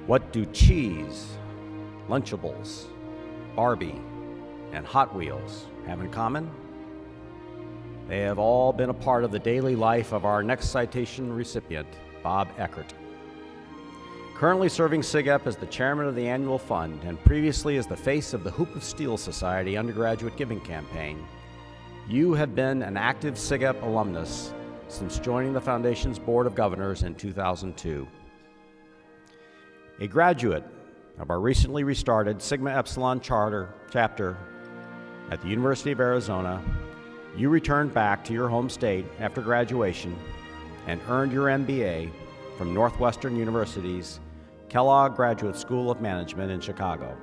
What do cheese, Lunchables, Barbie, and Hot Wheels have in common? They have all been a part of the daily life of our next citation recipient, Bob Eckert. Currently serving SigEp as the chairman of the annual fund and previously as the face of the Hoop of Steel Society undergraduate giving campaign, you have been an active SigEp alumnus since joining the Foundation's Board of Governors in 2002. A graduate of our recently restarted Sigma Epsilon chapter at the University of Arizona, you returned back to your home state after graduation and earned your MBA from Northwestern University's Kellogg Graduate School of Management in Chicago.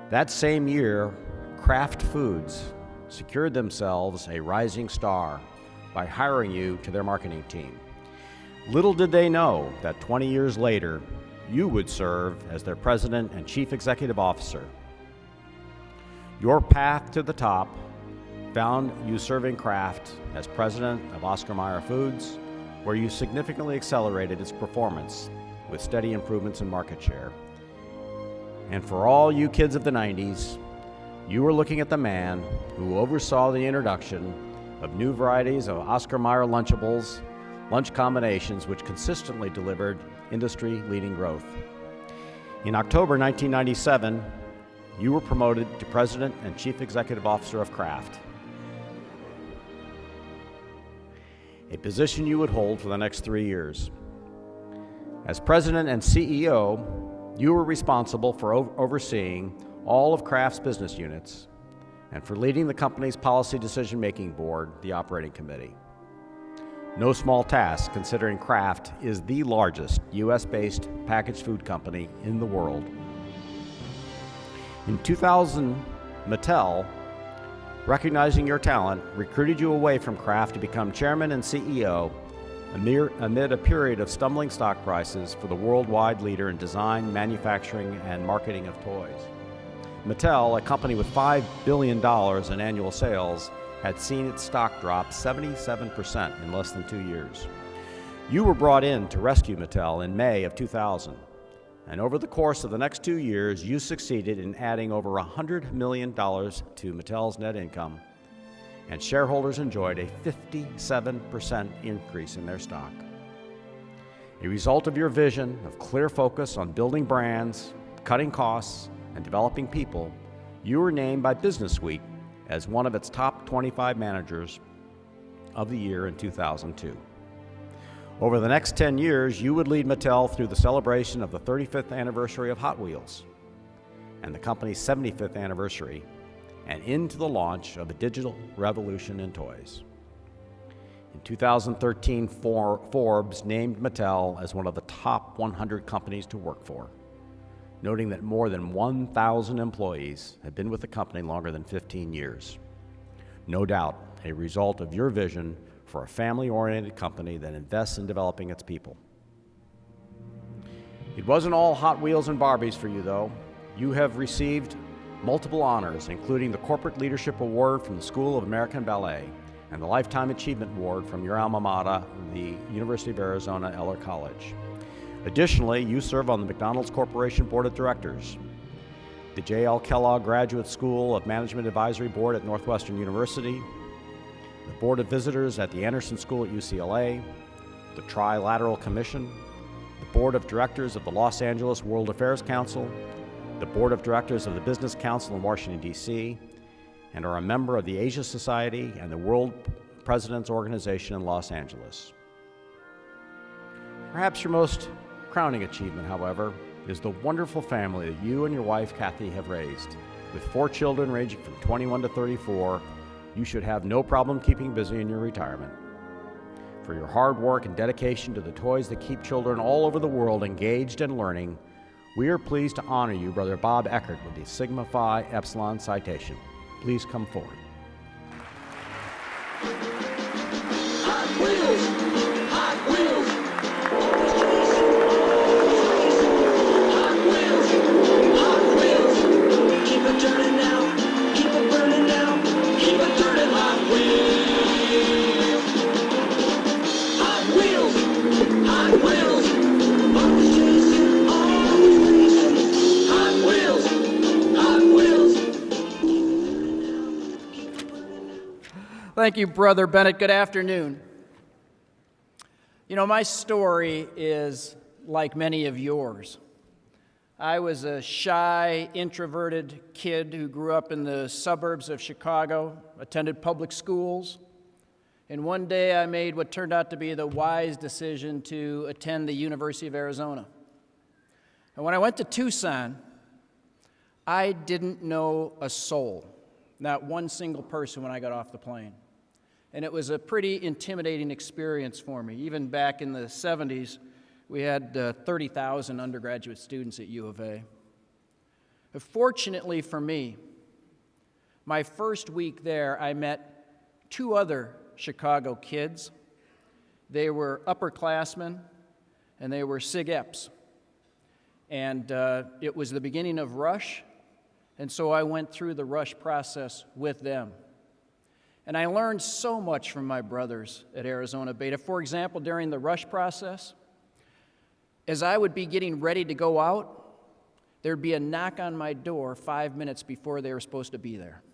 That same year, Kraft Foods secured themselves a rising star by hiring you to their marketing team. Little did they know that 20 years later, you would serve as their president and chief executive officer. Your path to the top found you serving Kraft as president of Oscar Mayer Foods, where you significantly accelerated its performance with steady improvements in market share. And for all you kids of the 90s, you were looking at the man who oversaw the introduction of new varieties of Oscar Mayer Lunchables, lunch combinations which consistently delivered industry-leading growth. In October 1997, you were promoted to President and Chief Executive Officer of Kraft, a position you would hold for the next 3 years. As President and CEO, you were responsible for overseeing all of Kraft's business units and for leading the company's policy decision-making board, the operating committee. No small task, considering Kraft is the largest U.S.-based packaged food company in the world. In 2000, Mattel, recognizing your talent, recruited you away from Kraft to become chairman and CEO amid a period of stumbling stock prices for the worldwide leader in design, manufacturing, and marketing of toys. Mattel, a company with $5 billion in annual sales, had seen its stock drop 77% in less than 2 years. You were brought in to rescue Mattel in May of 2000, and over the course of the next 2 years, you succeeded in adding over $100 million to Mattel's net income, and shareholders enjoyed a 57% increase in their stock. A result of your vision of clear focus on building brands, cutting costs, and developing people, you were named by Businessweek as one of its top 25 managers of the year in 2002. Over the next 10 years, you would lead Mattel through the celebration of the 35th anniversary of Hot Wheels and the company's 75th anniversary, and into the launch of a digital revolution in toys. In 2013, Forbes named Mattel as one of the top 100 companies to work for, noting that more than 1,000 employees have been with the company longer than 15 years. No doubt, a result of your vision for a family-oriented company that invests in developing its people. It wasn't all Hot Wheels and Barbies for you, though. You have received multiple honors, including the Corporate Leadership Award from the School of American Ballet and the Lifetime Achievement Award from your alma mater, the University of Arizona Eller College. Additionally, you serve on the McDonald's Corporation Board of Directors, the J.L. Kellogg Graduate School of Management Advisory Board at Northwestern University, the Board of Visitors at the Anderson School at UCLA, the Trilateral Commission, the Board of Directors of the Los Angeles World Affairs Council, the Board of Directors of the Business Council in Washington, D.C., and are a member of the Asia Society and the World Presidents Organization in Los Angeles. Perhaps your most crowning achievement, however, is the wonderful family that you and your wife, Kathy, have raised. With 4 children ranging from 21 to 34, you should have no problem keeping busy in your retirement. For your hard work and dedication to the toys that keep children all over the world engaged and learning, we are pleased to honor you, Brother Bob Eckert, with the Sigma Phi Epsilon Citation. Please come forward. Hot Wheels! Hot Wheels! Hot Wheels! Hot Wheels! Keep it turning now, keep it burning now, keep it turning, Hot Wheels! Hot Wheels! Hot Wheels! Always chasing all Thank you, Brother Bennett. Good afternoon. You know, my story is like many of yours. I was a shy, introverted kid who grew up in the suburbs of Chicago, attended public schools, and one day I made what turned out to be the wise decision to attend the University of Arizona. And when I went to Tucson, I didn't know a soul, not one single person when I got off the plane. And it was a pretty intimidating experience for me. Even back in the 70s, we had 30,000 undergraduate students at U of A. But fortunately for me, my first week there, I met two other Chicago kids. They were upperclassmen, and they were SigEps. And it was the beginning of Rush, and so I went through the Rush process with them. And I learned so much from my brothers at Arizona Beta. For example, during the Rush process, as I would be getting ready to go out, there'd be a knock on my door 5 minutes before they were supposed to be there.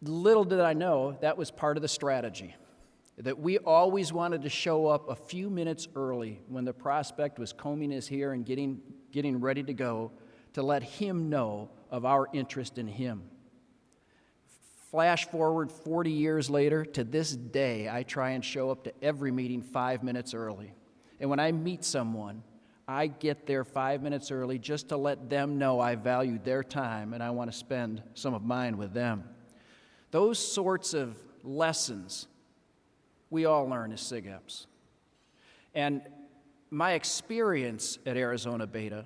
Little did I know that was part of the strategy, that we always wanted to show up a few minutes early when the prospect was combing his hair and getting ready to go, to let him know of our interest in him. Flash forward 40 years later, to this day, I try and show up to every meeting 5 minutes early. And when I meet someone, I get there 5 minutes early just to let them know I value their time and I want to spend some of mine with them. Those sorts of lessons we all learn as SigEps. And my experience at Arizona Beta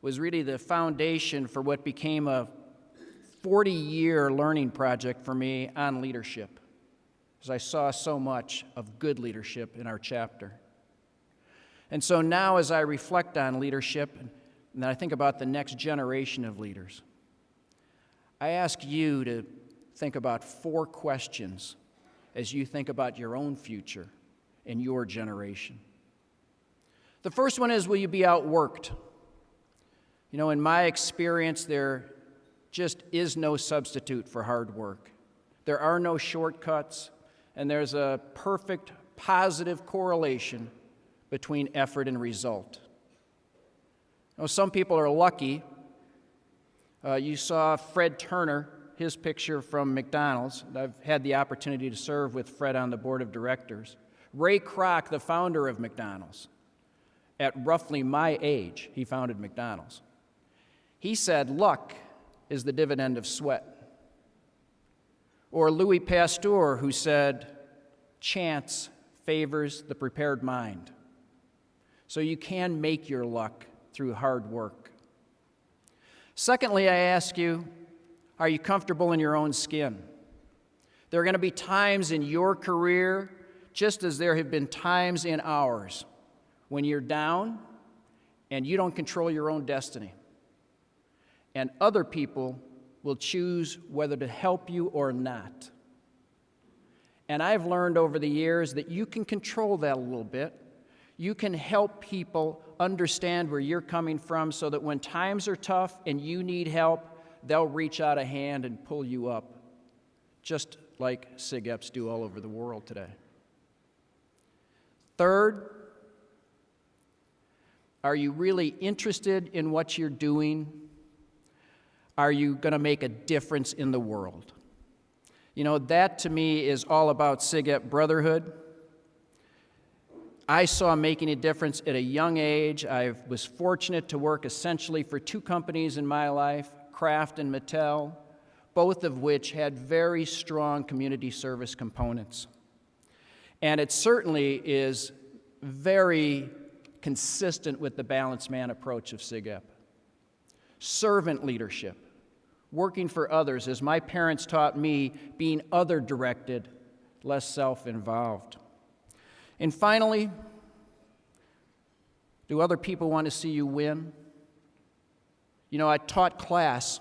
was really the foundation for what became a 40-year learning project for me on leadership, because I saw so much of good leadership in our chapter. And so now as I reflect on leadership, and I think about the next generation of leaders, I ask you to think about 4 questions as you think about your own future and your generation. The first one is, will you be outworked? You know, in my experience, there just is no substitute for hard work. There are no shortcuts, and there's a perfect positive correlation between effort and result. You know, some people are lucky. You saw Fred Turner, his picture from McDonald's. I've had the opportunity to serve with Fred on the board of directors. Ray Kroc, the founder of McDonald's, at roughly my age, he founded McDonald's. He said, luck is the dividend of sweat. Or Louis Pasteur, who said, chance favors the prepared mind. So you can make your luck through hard work. Secondly, I ask you, are you comfortable in your own skin? There are going to be times in your career, just as there have been times in ours, when you're down and you don't control your own destiny. And other people will choose whether to help you or not. And I've learned over the years that you can control that a little bit. You can help people understand where you're coming from so that when times are tough and you need help, they'll reach out a hand and pull you up, just like SigEps do all over the world today. Third, are you really interested in what you're doing? Are you going to make a difference in the world? You know, that to me is all about SigEp brotherhood. I saw making a difference at a young age. I was fortunate to work essentially for 2 companies in my life, Kraft and Mattel, both of which had very strong community service components. And it certainly is very consistent with the balanced man approach of SigEp. Servant leadership, working for others, as my parents taught me, being other-directed, less self-involved. And finally, do other people want to see you win? You know, I taught class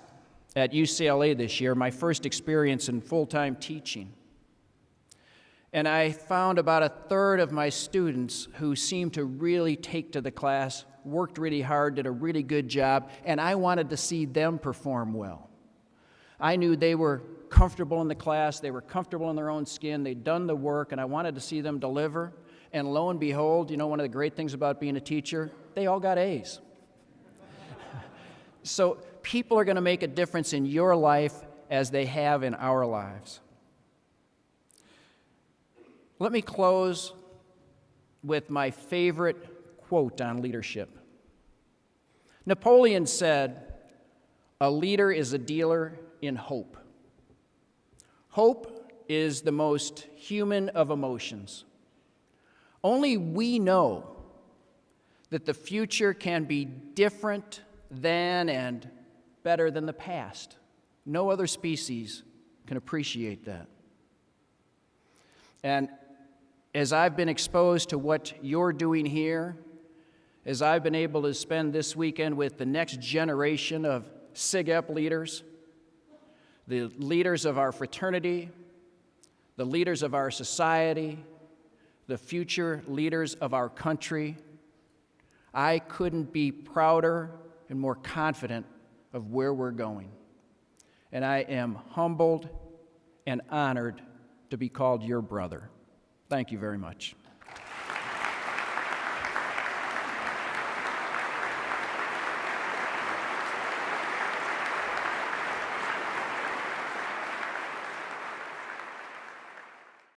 at UCLA this year, my first experience in full-time teaching. And I found about a third of my students who seemed to really take to the class, worked really hard, did a really good job, and I wanted to see them perform well. I knew they were comfortable in the class, they were comfortable in their own skin, they'd done the work, and I wanted to see them deliver. And lo and behold, you know, one of the great things about being a teacher, they all got A's. So people are going to make a difference in your life as they have in our lives. Let me close with my favorite quote on leadership. Napoleon said, "A leader is a dealer in hope." Hope is the most human of emotions. Only we know that the future can be different than and better than the past. No other species can appreciate that. And as I've been exposed to what you're doing here, as I've been able to spend this weekend with the next generation of SigEp leaders, the leaders of our fraternity, the leaders of our society, the future leaders of our country, I couldn't be prouder and more confident of where we're going. And I am humbled and honored to be called your brother. Thank you very much.